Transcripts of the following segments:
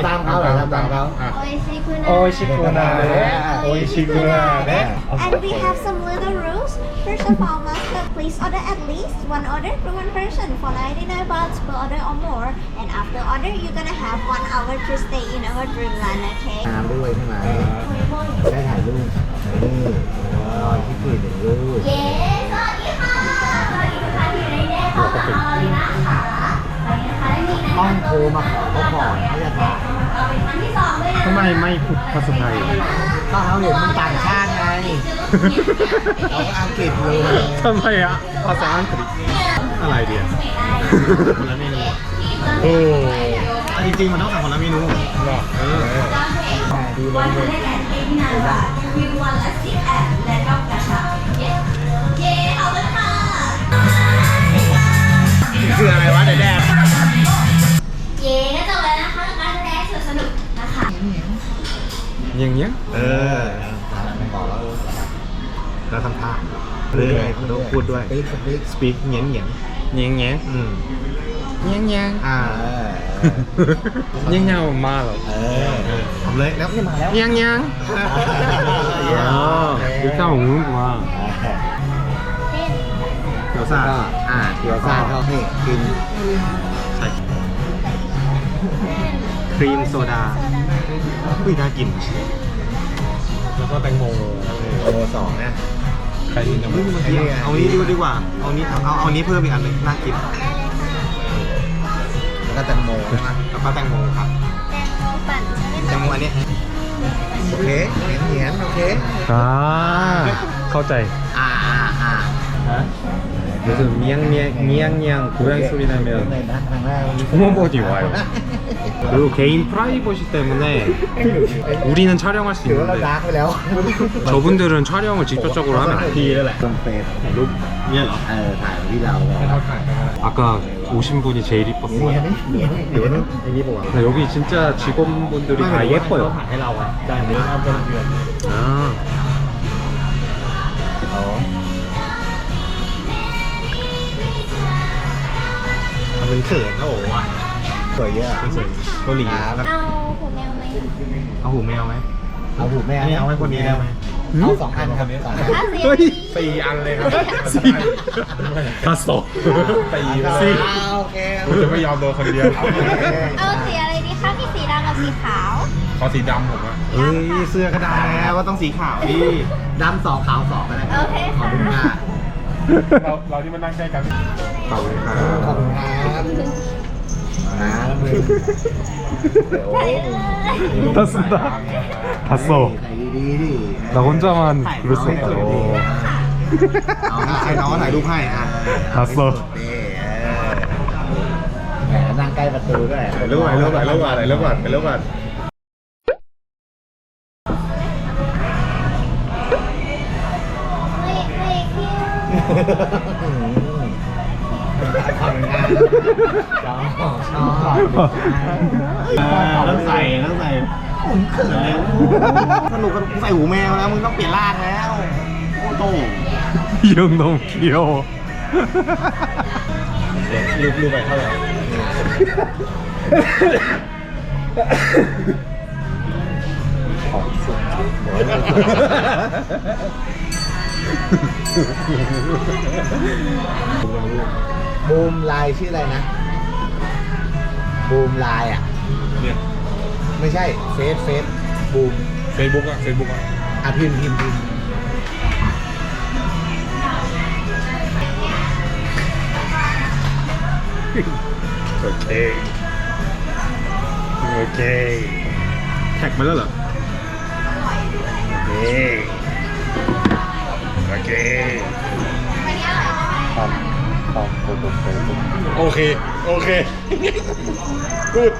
ตามเขาเหรอทำตามเขา โอชิคุนะโอชิคุนะ And we have some little rules. First of all, master, please order at least one order for one person for 99 baht per order or more. And after order, you're gonna have 1 hour to stay in our dreamland, okay? น้ำด้วยใช่ไหมได้ถ่ายรูปนี่รอยที่ผิดรูป เย้สวัสดีค่ะสวัสดีค่ะที่ได้แน่ค่ะเลยนะคะไปนะคะได้มีนะ ต้องโทรมาขอเขาก่อนเขาจะถ่าย เอาเป็นครั้งที่2เลยนะ ทำไมไม่พูดภาษาไทย ก็เขาเห็นมันต่างชาติไงเราก็อังกฤษเลย ทำไมอะภาษาอังกฤษอะไรเดียวคนละเมนูโอ้จริงๆมันต้องสั่งคนละเมนูหรอดูเลยเลย วิววันละ10แอดและก็กระชับเย้เย้เอาเลยค่ะ คืออะไรวะเดี๋ยวแดด เย้ก็จบแล้วนะคะกับการแสดงสนุกนะคะ อย่างเงี้ย บอกแล้ว เราทำท่าเรื่อยๆต้องพูดด้วย speak speak เงี้ยงเงี้ยงเงี้ยงเงี้ยงเงี้ยงเงี้ยงเงี้ยงเงี้ยงมาหรอทำเลยแล้วนี่มาแล้วเงี้ยงเงี้ยงอ๋อดูเจ้าของมึงว่าเกี๊ยวซ่า เกี๊ยวซ่าเขาให้กิน ใส่ครีมโซดาไม่น่ากินแล้วก็แตงโม โล2นะ ใครกินกันเอานี้ดีกว่าเอานี้เพิ่มอีกอันหนึ่งน่ากิน แล้วก็แตงโมใช่ไหม แล้วก็แตงโมครับ แตงโมปั่นใช่ไหม แตงโมอันนี้ โอเคเหนียนโอเค เข้าใจ무슨 미양미양 고양이 소리 ใน 나면 นั้นครั้งแรก 부모버디 와요. 그리고 개인 프라이버시 때문에 우리는 촬영할 수 ถือว่าเรา 있는데 ดาร์กไปแล้ว 저분들은 촬영을 직접적으로 하면 안 돼요. ตรงเฟซ 룩 미안해. ถ่ายที่เรา 아까 오신 분이 제일 เหนียน 이뻤어요. เหนียนเหนียนอย่างนี้ปะวะ 근데 여기 진짜 직원분들이 다 예뻐요. 아, ทำเป็นเขินนะโอ้วะสวยเยอะ เกาหลี เอาหูแมวไหม เอาหูแมวไหม เอาหูแม่ เอาให้คนนี้ได้ไหม เอา2 อันครับ2 อัน เฮ้ย4 อันเลยครับ4 โอเค กูจะไม่ยอมโดนคนเดียว เอาสีอะไรดีคะมีสีดำกับสีขาว ขอสีดำผมอะเฮ้ยเสื้อกระดาษแล้วว่าต้องสีขาวดิ ดำ2 ขาว2ไปเลย โอเค ขอบคุณค่ะ เราที่มานั่งใกล้กันขอบคุณครับ ขอบคุณครับนะมือโอ้ 다 쓴다. 봤어. ใส่ดีๆดิ 나 혼자만 그럴 수 없다. เอาให้น้องถ่ายรูปให้อ่ะ 봤어. นี่แหมนั่งใกล้ประตูด้วย รูปก่อน ไม่คิว ขอบคุณครับชอบต้องใส่ผมเขินแล้ว สนุกกันใส่หูแมวแล้วมึงต้องเปลี่ยนร่างแล้วโอ้โต이 형 너무 귀여워. รูปไปเท่าไหร่บูมไลน์ชื่ออะไรนะ บูมไลน์อ่ะ เนี่ย ไม่ใช่เฟซบูม Facebook อ่ะ อ่ะพิมพ์โอเคแท็กมาแล้วเหรอโอเคกูด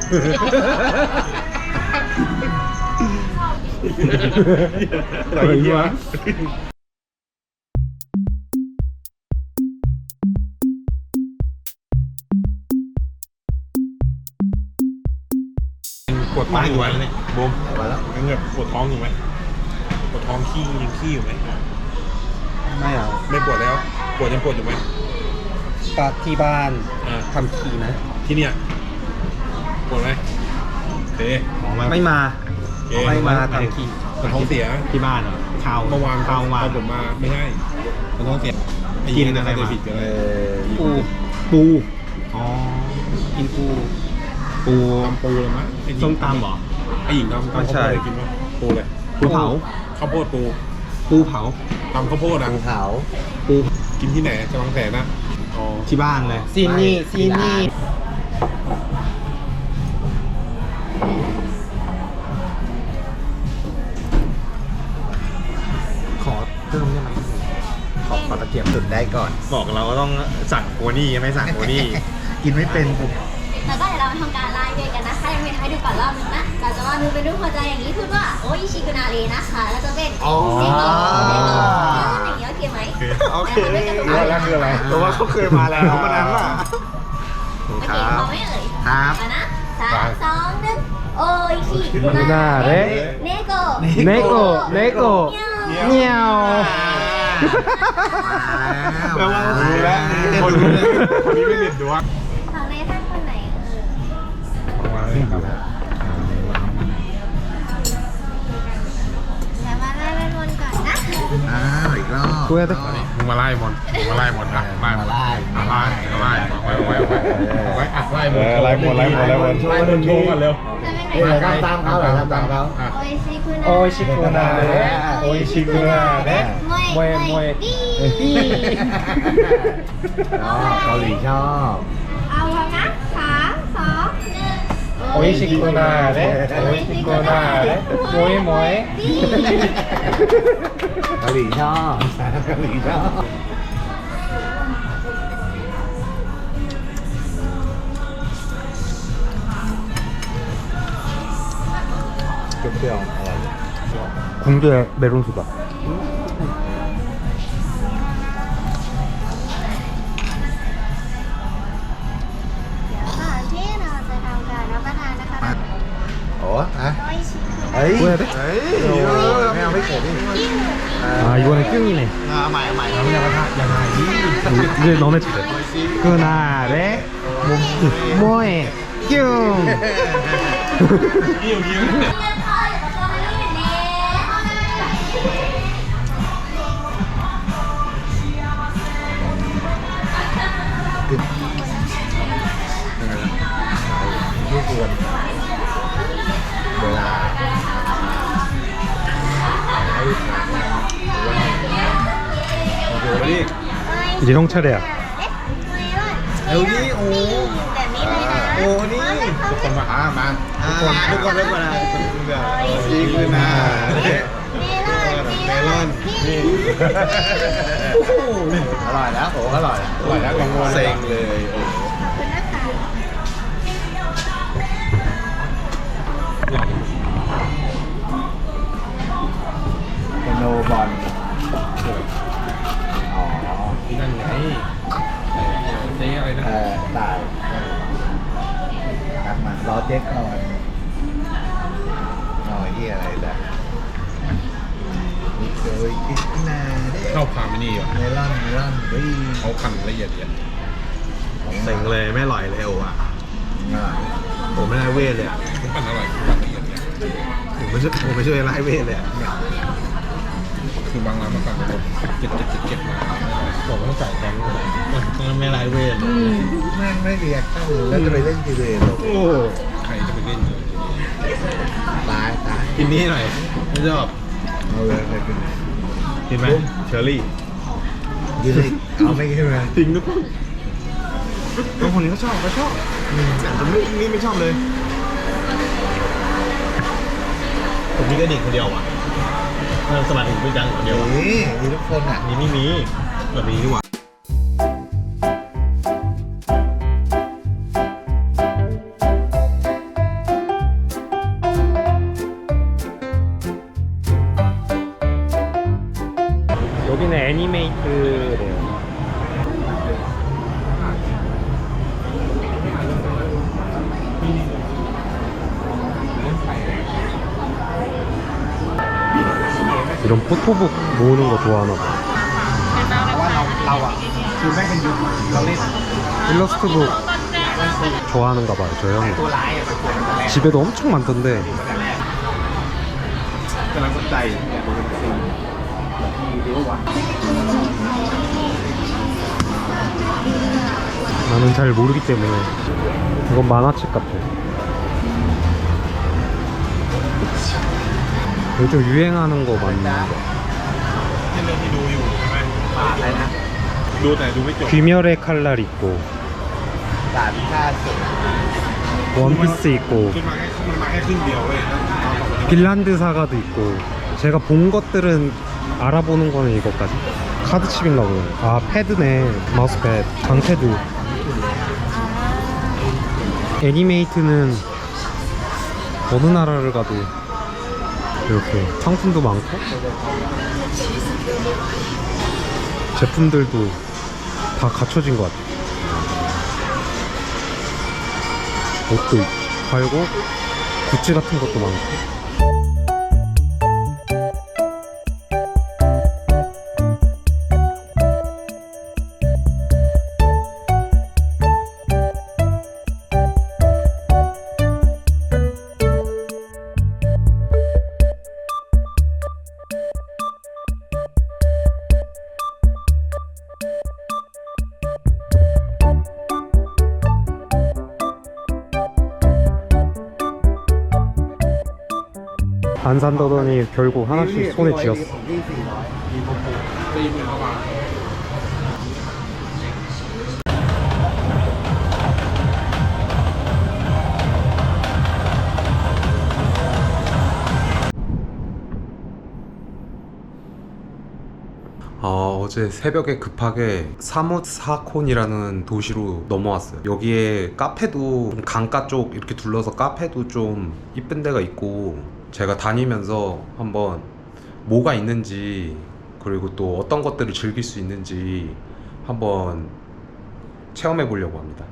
อะไรวะปวดท้องอยู่ไหมเนี่ยบูม มาแล้ว ยังแบบปวดท้องอยู่ไหมปวดท้องยังขี้อยู่ไหม ไม่เอา ไม่ปวดแล้วปวดอยู่ไหม ก็ที่บ้าน ทำขี้นะที่เนี่ยปวดไหม เค ไม่มา โอเค ไม่มาทำที่ มันท้องเสีย ที่บ้านเหรอข่าว เมื่อวาน ข่าว ต มา อนผมมาไม่ใช่มันท้องเสีย กินอะไรมา ผิดกันเลย ปูอ๋อกินปู ตำปูเลยมั้ยไอ้หญิง ส้มตำเหรอ ไอ้หญิงตำ ไม่ใช่ ข้าวโพดเลยกินมั้ยปูเลย ปูเผา ข้าวโพดปู ปูเผา ตำข้าวโพดอ่ะ ภูเขา ปู กินที่ไหนจะวางแผนนะอ๋อ ที่บ้านเลย ซีนี่ซีนี่ ขอเพิ่มได้ไหม ขอตะเกียบจุดได้ก่อน บอกเราก็ต้องสั่งโกนี่ไม่สั่งโกนี่ กินไม่เป็น แล้วก็เดี๋ยวเรามาทำการไล่ด้วยกันนะคะยังไม่ให้ดูก่อนรอบนึงนะเราจะว่ามือเป็นรูปหัวใจอย่างนี้พูดว่าโออิชิกุนาเรนะคะแล้วจะเป็น อ๋อ เซโกเซโกอย่างนี้โอเคไหม โอเค แล้วมันก็จะ รู้แล้วคืออะไร เพราะว่าเขาเคยมาแล้ววันนั้นอ่ะ โอเคพร้อมไหมเอ่ย ครับ เอานะ3 2 1โออิชิกุนา กุนาเร เนโก เนโกเนโก เมียว เมียว แปลว่ารู้แล้วคนนี้ไม่เรียนดวง ฝั่งในท่านคนไหนเดี๋ยวมาไล่เป็นวนก่อนนะ อ้าวอีกรอบ คุยกัน มึงมาไล่หมดมึงมาไล่หมดนะไล่หมด ไล่ ไล่ไล่ไว้อัดไล่หมด ไล่หมดไล่หมดไล่หมด ไล่หมดโชว์กันเร็ว จะเป็นไหน เดี๋ยวทำตามเขาเหรอทำตามเขา โออิชิกุนา โออิชิกุนาเนะโออิชิกุนาเนะ มวย มวย ดี อ๋อเกาหลีชอบ เอาแล้วนะ3 2 1 โออิชิกุนาเนะโออิชิกุนาเนะมวยมวย ดี เกาหลีชอบเกาหลีชอบเปรี้ยวๆอร่อย 궁두의 메론 수박. ก่อนที่เราจะทำการรับประทานนะคะ โอ้อะ โออิชิกุนา เฮ้ย 뭐야 돼? เฮ้ยไม่เอาไม่เกิดนี่ 아 이번에 뿅이네. เอาใหม่เอาใหม่เอาไม่เอาไม่ยังไง 이제 너네 차례. 그날에 뭐해 뿅. ไม่ควรเวลาเดี๋ยวดิ 이제 형 차례야. เร็วดิโอ้ แบบนี้เลยนะ โอ้นี่ทุกคนมามาทุกคนทุกคนนะซีคือนา เมลอนนี่ อร่อยแล้วโอ้อร่อยอร่อยแล้วกังวลเซ็งเลยโอ้ คุณนะคะ เป็นโนบอลอ๋อ นั่นไงเจ๊อะไรนะ ตายกลับมารอเจ๊ก่อนเอาไอ้ที่อะไรแต่นี่เคยคิดนาน เข้าพามินี่ว่ะ เมลอนเฮ้ย เขาคันละเอียด เซ็งเลยไม่อร่อยเลยโอ้อะผมไม่ได้เวทเลยอ่ะ มันปั่นอร่อยปั่นละเอียด ผมไม่ช่วยไล่เวทเลยอ่ะ คือบางร้านมันปั่นแบบเก็บมา ผมต้องจ่ายแทงมันไม่ไล่เวท แม่งไม่เรียกตั้งแล้วจะไปเล่นกีฬาหรอก โอ้ ใครจะไปเล่นเลย ตาย กินนี้หน่อยไม่ชอบ เอาเลยไปกิน กินไหมเชอร์รี่ กินเลยเอาไม่กินเลย จริงทุกคนบางคนนี้ก็ชอบแต่ไม่ชอบเลยผมมีกระดิ่งคนเดียวอ่ะสมาธิเป็นจังคนเดียว นี่มีทุกคนอ่ะ นี่ไม่มีแบบนี้ดีกว่า 여기는 애니메이트래요. 이런 포토북 모으는 거 좋아하나 봐. เราอ่ะคือแม่งเป็นยุคเราเล่น 일러스트북 좋아하는가 봐요, 저 형이. ตัวร้ายอ่ะมันตัวมันแร 집에도 엄청 많던데. กำลังสนใจอยากดูเป็นซีที่เรียกว่า 나는 잘 모르기 때문에. 이건 만화책 같아. 요즘 유행하는 거 맞나? ที่เรื่องที่ดูอยู่ใช่ไหม บาทอะไรนะ ดูแต่ดูไม่จบ 귀멸의 칼날 있고 บาทค่าสุด 원피스 있고 ขึ้นมาแค่มันมาแค่ครึ่งเดียวเว้ยแล้วเอาสองคนนี้ 핀란드 사가도 있고. 제가 본 것들은 알아보는 거는 이것까지. 카드칩인가 보네. 아 패드네. 마우스패드 장패드. 애니메이트는 어느 나라를 가도 이렇게 상품도 많고 제품들도 다 갖춰진 것 같아. 옷도 팔고 굿즈 같은 것도 많고. 안 산다더니 결국 하나씩 손에 쥐었어. ตีมือเข้ามา 어제 새벽에 급하게 사무사콘이라는 도시로 넘어왔어요. 여기에 카페도 강가 쪽 이렇게 둘러서 카페도 좀 이쁜 데가 있고, 제가 다니면서 한번 뭐가 있는지 그리고 또 어떤 것들을 즐길 수 있는지 한번 체험해 보려고 합니다.